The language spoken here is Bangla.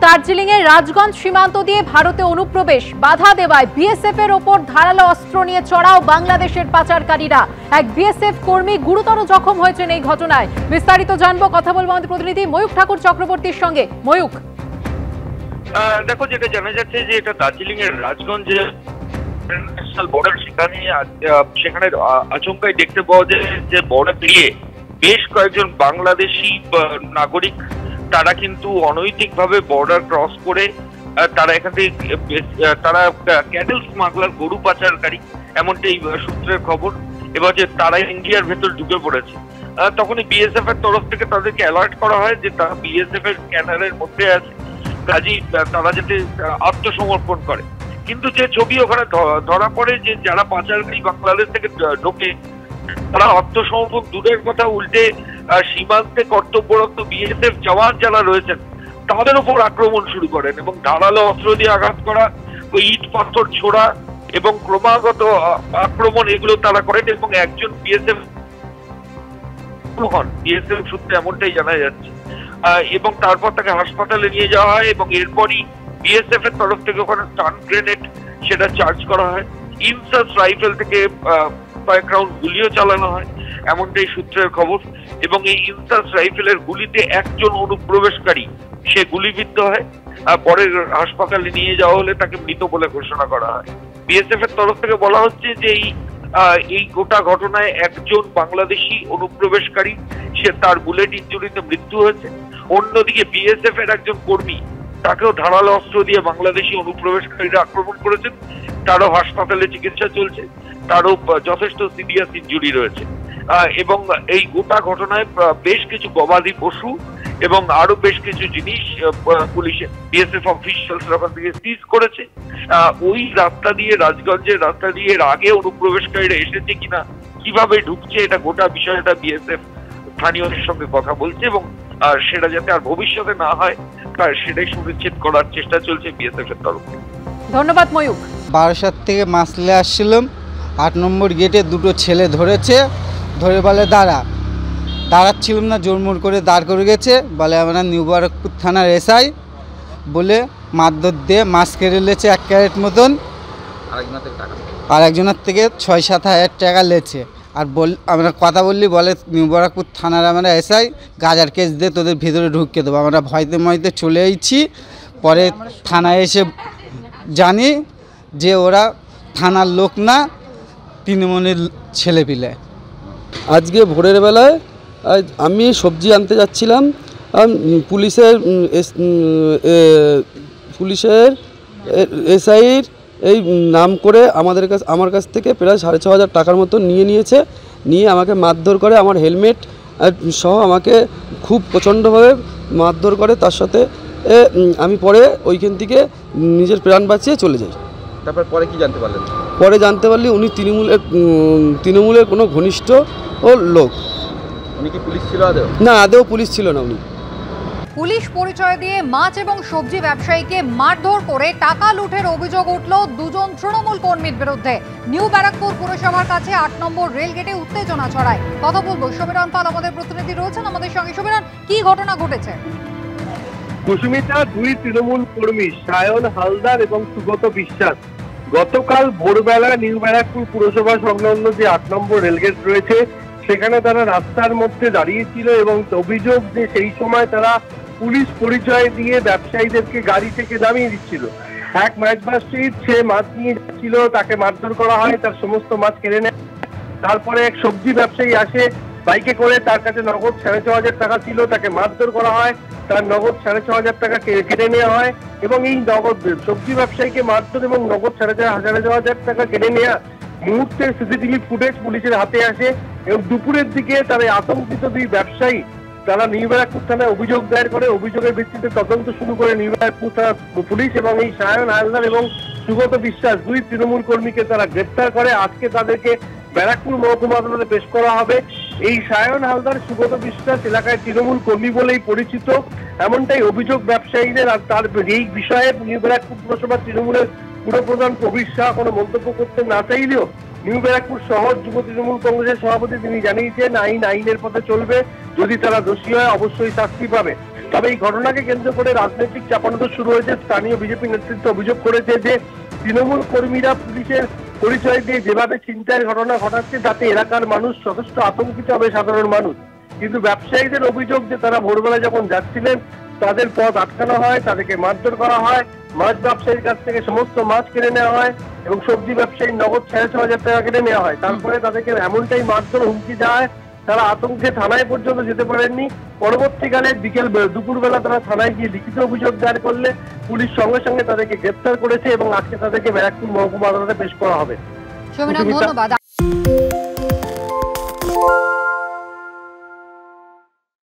দার্জিলিং এর রাজগঞ্জ সীমান্ত দিয়ে ভারতে অনুপ্রবেশ বাধা দেওয়ায় বিএসএফ এর ওপর ধারালো অস্ত্র নিয়ে চড়াও বাংলাদেশের পাচারকারীরা। এক বিএসএফ কর্মী গুরুতর জখম হয়েছেন এই ঘটনায়। বিস্তারিত জানবো, কথা বলবো আমাদের প্রতিনিধি ময়ূক ঠাকুর চক্রবর্তীর সঙ্গে। ময়ূক, দেখো, যেটা জানা যাচ্ছে যে এটা দার্জিলিং এর রাজগঞ্জ ইন্টারন্যাশনাল বর্ডার, সেখানে আচমকাই দেখতে পাওয়া যায় যে বর্ডার পেরিয়ে বেশ কয়েকজন বাংলাদেশি নাগরিক তারা কিন্তু অনৈতিকভাবে বর্ডার ক্রস করে তারা এখান থেকে তারা ক্যাটেল স্মাগলার, গরু পাচারকারী, এমনটাই সূত্রের খবর। এবার যে তারা ইন্ডিয়ার ভেতর ঢুকে পড়েছে, তখনই বিএসএফ এর তরফ থেকে তাদেরকে অ্যালার্ট করা হয় যে তারা বিএসএফ এর স্ক্যানারের মধ্যে আছে, কাজেই তারা যাতে আত্মসমর্পণ করে। কিন্তু যে ছবি ওখানে ধরা পড়ে যে যারা পাচারকারী বাংলাদেশ থেকে ঢোকে তারা আত্মসমর্পণ দূরের কথা, উল্টে সীমান্তে কর্তব্যরত বিএসএফ জওয়ান যারা রয়েছেন তাদের উপর আক্রমণ শুরু করেন এবং ধারালো অস্ত্র দিয়ে আঘাত করা, ওই ইট পাথর ছোড়া এবং ক্রমাগত আক্রমণ এগুলো তারা করেন এবং একজন বিএসএফ সূত্রে এমনটাই জানা যাচ্ছে। এবং তারপর তাকে হাসপাতালে নিয়ে যাওয়া হয় এবং এরপরই বিএসএফ এর তরফ থেকে ওখানে স্টান গ্রেনেড সেটা চার্জ করা হয়। ইনসাস রাইফেল থেকে কয়েক রাউন্ড গুলিও চালানো হয়, এমনটাই সূত্রের খবর। এবং এই ইনসাস রাইফেলের গুলিতে একজন অনুপ্রবেশকারী সে গুলিবিদ্ধ হয়, পরে হাসপাতালে নিয়ে যাওয়া হলে তাকে মৃত বলে ঘোষণা করা হয়। বিএসএফ এর তরফ থেকে বলা হচ্ছে যে এই গোটা ঘটনায় একজন বাংলাদেশি অনুপ্রবেশকারী সে তার বুলেট ইনজুরিতে মৃত্যু হয়েছে। অন্যদিকে বিএসএফ এর একজন কর্মী, তাকেও ধারালো অস্ত্র দিয়ে বাংলাদেশি অনুপ্রবেশকারীরা আক্রমণ করেছেন, তারও হাসপাতালে চিকিৎসা চলছে, তারও যথেষ্ট সিরিয়াস ইনজুরি রয়েছে। এবং এই গোটা ঘটনায় বেশ কিছু গবাদি পশু এবং আরো বেশ কিছু জিনিস পুলিশের বিএসএফ অফিসিয়ালস ওখান থেকে সিজ করেছে। ওই রাস্তা দিয়ে, রাজগঞ্জের রাস্তা দিয়ে এর আগে অনুপ্রবেশকারীরা এসেছে কিনা, কিভাবে ঢুকছে, এটা গোটা বিষয়টা বিএসএফ স্থানীয়দের সঙ্গে কথা বলছে এবং সেটা যাতে আর ভবিষ্যতে না হয় সেটাই সুনিশ্চিত করার চেষ্টা চলছে বিএসএফ এর তরফ থেকে। ধন্যবাদ ময়ূক। বারাসাত থেকে মাসলে আসছিলাম, 8 নম্বর গেটে দুটো ছেলে ধরেছে, ধরে বলে দাঁড়াচ্ছিলাম না, জোরমোর করে দাঁড় করে গেছে, বলে আমরা নিউ বারাকপুর থানার এসআই বলে মারধর দিয়ে মাছ কেড়ে লেছে 1 ক্যারেট মতন, আর একজনের থেকে 6-7 হাজার টাকা লেছে। আর আমরা কথা বললি বলে নিউ বারাকপুর থানার আমরা এসআই, গাজার কেস দিয়ে তোদের ভিতরে ঢুকিয়ে দেবো। আমরা ভয়তে চলে এসেছি, পরে থানায় এসে জানি যে ওরা থানার লোক না, তৃণমূলের ছেলেপিলে। আজকে ভোরের বেলায় আমি সবজি আনতে যাচ্ছিলাম, পুলিশের এসআইর এই নাম করে আমার কাছ থেকে প্রায় 6,500 টাকার মতো নিয়ে আমাকে মারধর করে, আমার হেলমেট সহ আমাকে খুব প্রচণ্ডভাবে মারধর করে। তার সাথে আমি পরে ওইখান থেকে নিজের প্রাণ বাঁচিয়ে চলে যাই। তারপর পরে কি জানতে পারলেন? পরে জানতে পারলি উনি তৃণমূলের কোনো ঘনিষ্ঠ লোক। উনি কি পুলিশ ছিল আদৌ? না, আদৌ পুলিশ ছিল না। উনি পুলিশ পরিচয় দিয়ে মাছ এবং সবজি ব্যবসায়ীকে মারধর করে টাকা লুটের অভিযোগ উঠল 2 জন তৃণমূল কর্মীর বিরুদ্ধে। নিউ ব্যারাকপুর পুরসভার কাছে 8 নম্বর রেলগেটে উত্তেজনা ছড়ায়। কথা বলবো, সমীরণ পাল আমাদের প্রতিনিধি রয়েছেন আমাদের সঙ্গে। সমীরণ, কি ঘটনা ঘটেছে? কুসুমিতা, 2 তৃণমূল কর্মী সায়ন হালদার এবং সুগত বিশ্বাস গতকাল ভোরবেলা নিউ ব্যারাকপুর পুরসভা সংলগ্ন যে 8 নম্বর রেলগেট রয়েছে সেখানে তারা রাস্তার মধ্যে দাঁড়িয়েছিল এবং অভিযোগ যে সেই সময় তারা পুলিশ পরিচয় দিয়ে ব্যবসায়ীদেরকে গাড়ি থেকে নামিয়ে দিচ্ছিল। এক মাছবাসী সে মাছ নিয়ে যাচ্ছিল, তাকে মারধর করা হয়, তার সমস্ত মাছ কেড়ে নেয়। তারপরে এক সবজি ব্যবসায়ী আসে বাইকে করে, তার কাছে নগদ 6,500 টাকা ছিল, তাকে মারধর করা হয়, তার নগদ 6,500 টাকা কেটে নেওয়া হয় এবং এই নগদ সবজি ব্যবসায়ীকে মারধর এবং নগদ 6,500 টাকা কেটে নেওয়া মুহূর্তের সিসিটিভি ফুটেজ পুলিশের হাতে আসে এবং দুপুরের দিকে তারা আতঙ্কিত 2 ব্যবসায়ী তারা নিউ ব্যারাকপুর থানায় অভিযোগ দায়ের করে। অভিযোগের ভিত্তিতে তদন্ত শুরু করে নিউ ব্যারাকপুর থানা পুলিশ এবং এই সায়ন হালদার এবং সুগত বিশ্বাস 2 তৃণমূল কর্মীকে তারা গ্রেপ্তার করে। আজকে তাদেরকে ব্যারাকপুর মহকুমা আদালতে পেশ করা হবে। এই সায়ন হালদার, সুগত বিশ্বাস এলাকায় তৃণমূল কর্মী বলেই পরিচিত, এমনটাই অভিযোগ ব্যবসায়ীদের। আর তার এই বিষয়ে নিউ ব্যারাকপুর পুরসভা তৃণমূলের পুরপ্রধান প্রবীর শাহ কোনো মন্তব্য করতে না চাইলেও নিউ ব্যারাকপুর শহর যুব তৃণমূল কংগ্রেসের সভাপতি তিনি জানিয়েছেন আইনের পথে চলবে, যদি তারা দোষী হয় অবশ্যই শাস্তি পাবে। তবে এই ঘটনাকে কেন্দ্র করে রাজনৈতিক চাপানোতর শুরু হয়েছে। স্থানীয় বিজেপি নেতৃত্ব অভিযোগ করেছে যে তৃণমূল কর্মীরা পুলিশের পরিচয় দিয়ে যেভাবে ছিনতাইয়ের ঘটনা ঘটাচ্ছে তাতে এলাকার মানুষ যথেষ্ট আতঙ্কিত হবে, সাধারণ মানুষ। কিন্তু ব্যবসায়ীদের অভিযোগ যে তারা ভোরবেলা যখন যাচ্ছিলেন তাদের পথ আটকানো হয়, তাদেরকে মারধর করা হয়, মাছ ব্যবসায়ীর কাছ থেকে সমস্ত মাছ কিনে নেওয়া হয় এবং সবজি ব্যবসায়ীর নগদ 6,500 টাকা কেটে নেওয়া হয়। তারপরে তাদেরকে এমনটাই মারধর হুমকি দেওয়া হয়, তারা আতঙ্কে থানায় পর্যন্ত যেতে পারেননি। পরবর্তীকালে দুপুরবেলা তারা থানায় গিয়ে লিখিত অভিযোগ দায়ের করলে পুলিশ সঙ্গে সঙ্গে তাদেরকে গ্রেপ্তার করেছে এবং আজকে তাদেরকে ব্যারাকপুর মহকুমা আদালতে পেশ করা হবে। সমীনাথ, ধন্যবাদ।